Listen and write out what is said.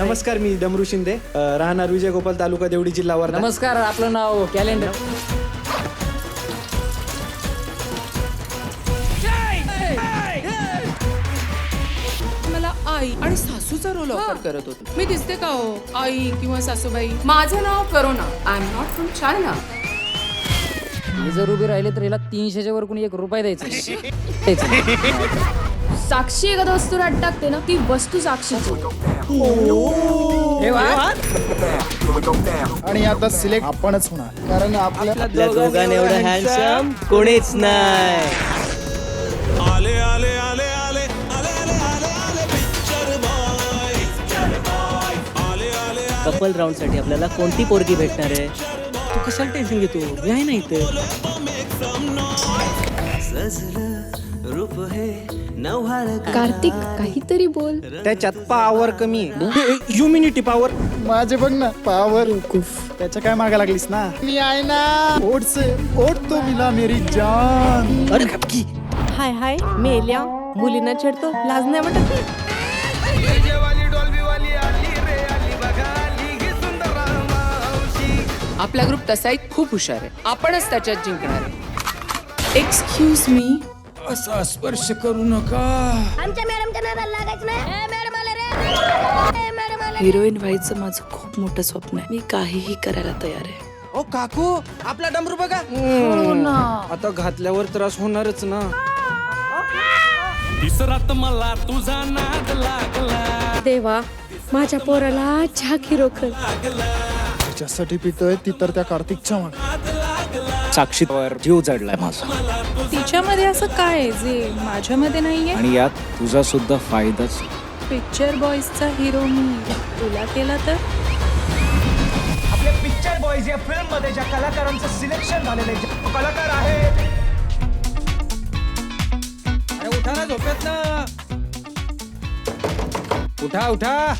नमस्कार, मी डमरू शिंदे, राहणार विजय गोपाल, तालुका देवडी, जिल्हा वर्धा. नमस्कार, आपलं नाव कॅलेंडर. मला आई आणि सासूचा रोल ऑफर करत होते. मी दिसते का हो आई किंवा सासूबाई? माझं नाव Karuna. I am not from China. हे जर उभे राहिले तर हिला 300च्या वर कोणी 1 रुपया द्यायचा. साक्षी एखादा वस्तू रात टाकते ना, ती वस्तू साक्षीची. आणि आता सिलेक्ट आपणच होणार, कारण आपल्या दोघांना एवढं हँडसम कोणीच नाही. आले आले आले आले आले आले आले आले पिक्चर बॉय, आले आले. कपल राऊंड साठी आपल्याला कोणती पोरगी भेटणार आहे? तू कशाला टेन्शन घेतो? मी आहे ना इथे. कार्तिक, काहीतरी बोल. त्याच्यात पॉवर कमी आहे, ह्युमिनिटी पॉवर. माझे बघ ना पावर. त्याच्या काय मागा लागलीस ना? मी आहे ना. ओट से ओट तो मिला मेरी जान. अरे खपकी. हाय हाय, मेल्या मुलींना छेडतो, लाज नाही वाटत? आपला ग्रुप तसाही खूप हुशार आहे. आपणच त्याच्यात जिंकणार आहे. Excuse me. असा स्पर्श करू नका. आमच्या मॅडमच्या नादाला लागायचं नाही. मॅडम आले रे, मॅडम आले. हिरोईन व्हायचं माझं खूप मोठं स्वप्न आहे. मी काहीही करायला तयार आहे. ओ काकू, आपला डमरू बघा. आता घातल्यावर त्रास होणारच ना. दिसरात मला तुझा नाद लागला. देवा, माझ्या पोराला झाकी रोखल. तिच्यासाठी पितोय ती तर त्या कार्तिकच्या मागे. साक्षीवर जीव जडलाय माझा, तिच्यामध्ये असं काय आहे जे माझ्यामध्ये नाहीये? आणि यात तुझा सुद्धा फायदाच. पिक्चर बॉयजचा हिरो मी तुला केला तर? आपल्या पिक्चर बॉयज या फिल्म मध्ये ज्या कलाकारांचं सिलेक्शन झालेलं आहे, कलाकार आहे. अरे उठा ना झोपेत ना. उठा उठा.